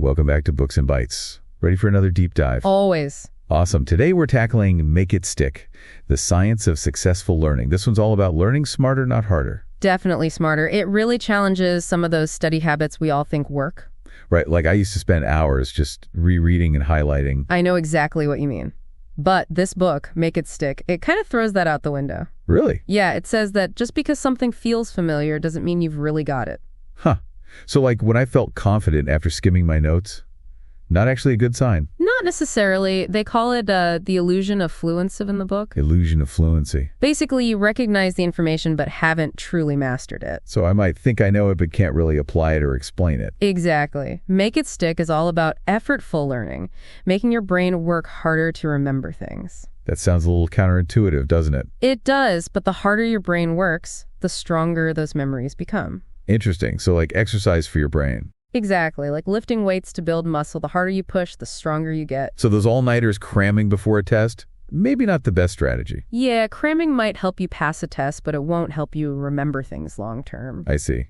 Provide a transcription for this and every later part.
welcome back to Books and Bites. Ready for another deep dive? Always. Awesome. Today we're tackling Make It Stick, the science of successful learning. This one's all about learning smarter, not harder. Definitely smarter. It really challenges some of those study habits we all think work. Right, like I used to spend hours just rereading and highlighting. I know exactly what you mean. But this book, Make It Stick, it kind of throws that out the window. Really? Yeah, it says that just because something feels familiar doesn't mean you've really got it. Huh. So like when I felt confident after skimming my notes, not actually a good sign. Not necessarily. They call it the illusion of fluency in the book. Illusion of fluency. Basically, you recognize the information but haven't truly mastered it. So I might think I know it but can't really apply it or explain it. Exactly. Make It Stick is all about effortful learning, making your brain work harder to remember things. That sounds a little counterintuitive, doesn't it? It does, but the harder your brain works, the stronger those memories become. Interesting. So like exercise for your brain. Exactly. Like lifting weights to build muscle, the harder you push, the stronger you get. So those all-nighters cramming before a test, maybe not the best strategy. Yeah, cramming might help you pass a test, but it won't help you remember things long term. I see.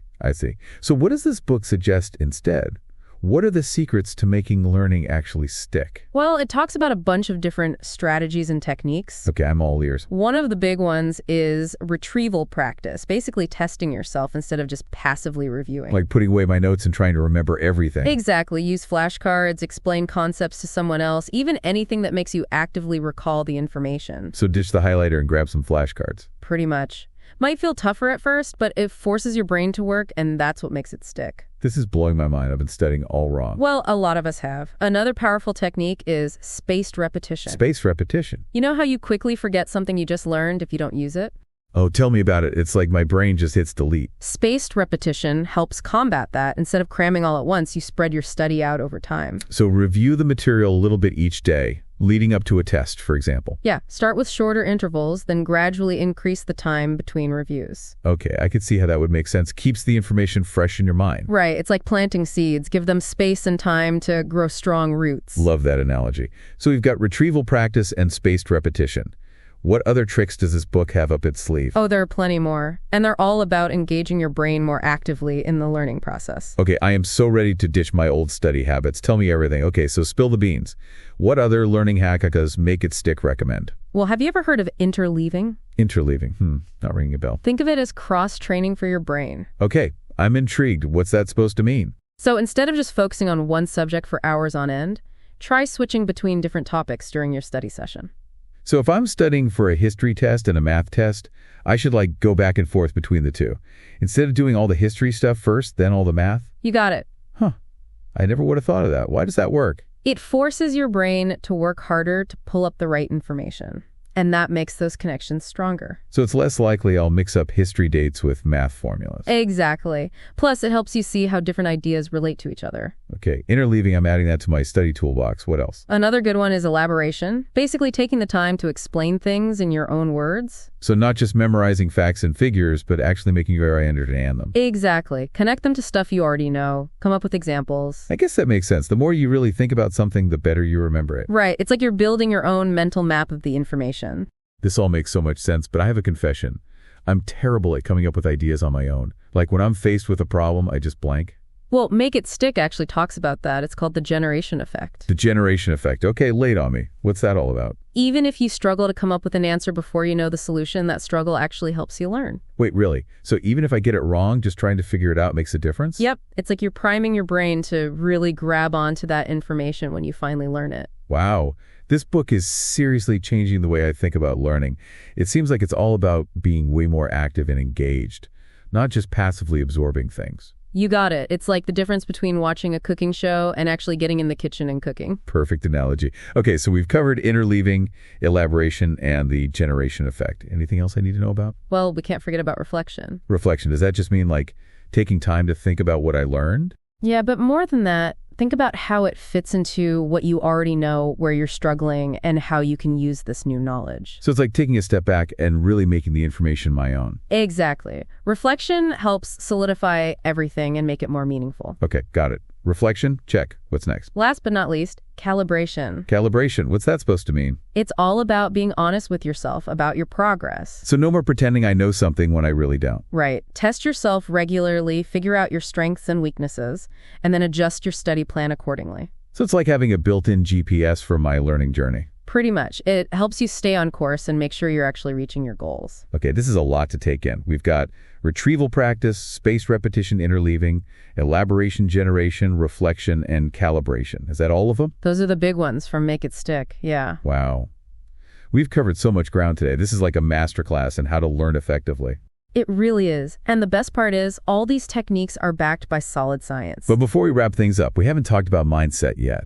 So what does this book suggest instead? What are the secrets to making learning actually stick? Well, it talks about a bunch of different strategies and techniques. Okay, I'm all ears. One of the big ones is retrieval practice, basically testing yourself instead of just passively reviewing. Like putting away my notes and trying to remember everything. Exactly. Use flashcards, explain concepts to someone else, even anything that makes you actively recall the information. So ditch the highlighter and grab some flashcards. Pretty much. Might feel tougher at first, but it forces your brain to work, and that's what makes it stick. This is blowing my mind. I've been studying all wrong. Well, a lot of us have. Another powerful technique is spaced repetition. Spaced repetition? You know how you quickly forget something you just learned if you don't use it? Oh, tell me about it. It's like my brain just hits delete. Spaced repetition helps combat that. Instead of cramming all at once, you spread your study out over time. So review the material a little bit each day, leading up to a test, for example. Yeah, start with shorter intervals, then gradually increase the time between reviews. Okay, I could see how that would make sense. Keeps the information fresh in your mind. Right, it's like planting seeds. Give them space and time to grow strong roots. Love that analogy. So we've got retrieval practice and spaced repetition. What other tricks does this book have up its sleeve? Oh, there are plenty more. And they're all about engaging your brain more actively in the learning process. Okay, I am so ready to ditch my old study habits. Tell me everything. Okay, so spill the beans. What other learning hack does Make It Stick recommend? Well, have you ever heard of interleaving? Interleaving. Not ringing a bell. Think of it as cross-training for your brain. Okay, I'm intrigued. What's that supposed to mean? So instead of just focusing on one subject for hours on end, try switching between different topics during your study session. So if I'm studying for a history test and a math test, I should like go back and forth between the two. Instead of doing all the history stuff first, then all the math? You got it. Huh. I never would have thought of that. Why does that work? It forces your brain to work harder to pull up the right information. And that makes those connections stronger. So it's less likely I'll mix up history dates with math formulas. Exactly. Plus, it helps you see how different ideas relate to each other. Okay, interleaving, I'm adding that to my study toolbox. What else? Another good one is elaboration. Basically taking the time to explain things in your own words. So not just memorizing facts and figures, but actually making sure I understand them. Exactly. Connect them to stuff you already know. Come up with examples. I guess that makes sense. The more you really think about something, the better you remember it. Right. It's like you're building your own mental map of the information. This all makes so much sense, but I have a confession. I'm terrible at coming up with ideas on my own. Like when I'm faced with a problem, I just blank. Well, Make It Stick actually talks about that. It's called the generation effect. The generation effect. Okay, lay it on me. What's that all about? Even if you struggle to come up with an answer before you know the solution, that struggle actually helps you learn. Wait, really? So even if I get it wrong, just trying to figure it out makes a difference? Yep. It's like you're priming your brain to really grab onto that information when you finally learn it. Wow. This book is seriously changing the way I think about learning. It seems like it's all about being way more active and engaged, not just passively absorbing things. You got it. It's like the difference between watching a cooking show and actually getting in the kitchen and cooking. Perfect analogy. Okay, so we've covered interleaving, elaboration, and the generation effect. Anything else I need to know about? Well, we can't forget about reflection. Reflection. Does that just mean like taking time to think about what I learned? Yeah, but more than that, think about how it fits into what you already know, where you're struggling, and how you can use this new knowledge. So it's like taking a step back and really making the information my own. Exactly. Reflection helps solidify everything and make it more meaningful. Okay, got it. Reflection? Check. What's next? Last but not least, calibration. Calibration. What's that supposed to mean? It's all about being honest with yourself about your progress. So no more pretending I know something when I really don't. Right. Test yourself regularly, figure out your strengths and weaknesses, and then adjust your study plan accordingly. So it's like having a built-in GPS for my learning journey. Pretty much. It helps you stay on course and make sure you're actually reaching your goals. Okay, this is a lot to take in. We've got retrieval practice, spaced repetition interleaving, elaboration generation, reflection, and calibration. Is that all of them? Those are the big ones from Make It Stick, yeah. Wow. We've covered so much ground today. This is like a masterclass in how to learn effectively. It really is. And the best part is, all these techniques are backed by solid science. But before we wrap things up, we haven't talked about mindset yet.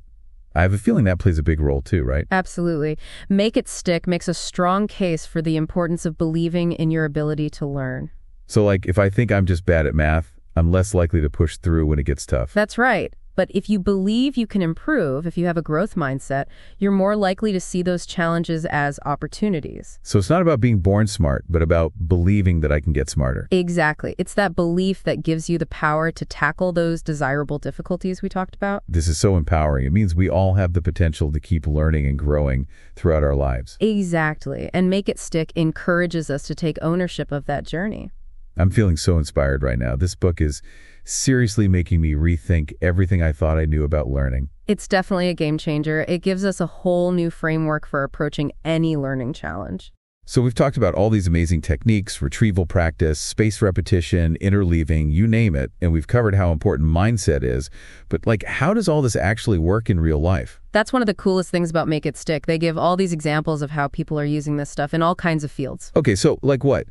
I have a feeling that plays a big role too, right? Absolutely. Make It Stick makes a strong case for the importance of believing in your ability to learn. So like, if I think I'm just bad at math, I'm less likely to push through when it gets tough. That's right. But if you believe you can improve, if you have a growth mindset, you're more likely to see those challenges as opportunities. So it's not about being born smart, but about believing that I can get smarter. Exactly. It's that belief that gives you the power to tackle those desirable difficulties we talked about. This is so empowering. It means we all have the potential to keep learning and growing throughout our lives. Exactly. And Make It Stick encourages us to take ownership of that journey. I'm feeling so inspired right now. This book is seriously making me rethink everything I thought I knew about learning. It's definitely a game changer. It gives us a whole new framework for approaching any learning challenge. So we've talked about all these amazing techniques, retrieval practice, spaced repetition, interleaving, you name it, and we've covered how important mindset is. But like, how does all this actually work in real life? That's one of the coolest things about Make It Stick. They give all these examples of how people are using this stuff in all kinds of fields. Okay, so like what?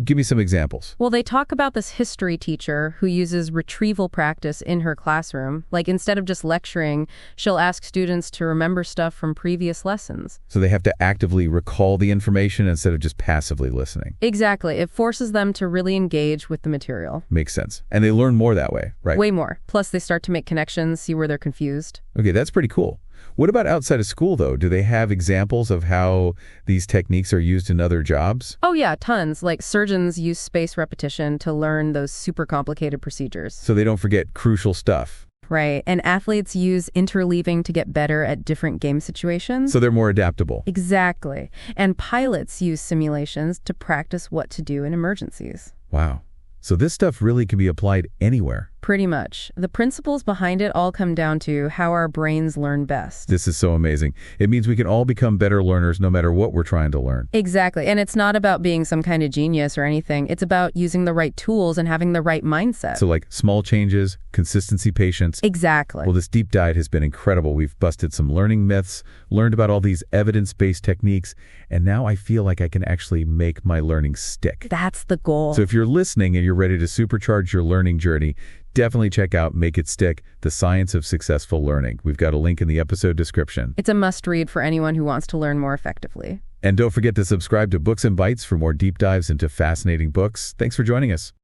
Give me some examples. Well, they talk about this history teacher who uses retrieval practice in her classroom. Like, instead of just lecturing, she'll ask students to remember stuff from previous lessons. So they have to actively recall the information instead of just passively listening. Exactly. It forces them to really engage with the material. Makes sense. And they learn more that way, right? Way more. Plus, they start to make connections, see where they're confused. Okay, that's pretty cool. What about outside of school, though? Do they have examples of how these techniques are used in other jobs? Oh, yeah, tons. Like, surgeons use spaced repetition to learn those super complicated procedures. So they don't forget crucial stuff. Right. And athletes use interleaving to get better at different game situations. So they're more adaptable. Exactly. And pilots use simulations to practice what to do in emergencies. Wow. So this stuff really can be applied anywhere. Pretty much. The principles behind it all come down to how our brains learn best. This is so amazing. It means we can all become better learners no matter what we're trying to learn. Exactly. And it's not about being some kind of genius or anything. It's about using the right tools and having the right mindset. So like small changes, consistency, patience. Exactly. Well, this deep dive has been incredible. We've busted some learning myths, learned about all these evidence-based techniques, and now I feel like I can actually make my learning stick. That's the goal. So if you're listening and you're ready to supercharge your learning journey, definitely check out Make It Stick, The Science of Successful Learning. We've got a link in the episode description. It's a must-read for anyone who wants to learn more effectively. And don't forget to subscribe to Books and Bites for more deep dives into fascinating books. Thanks for joining us.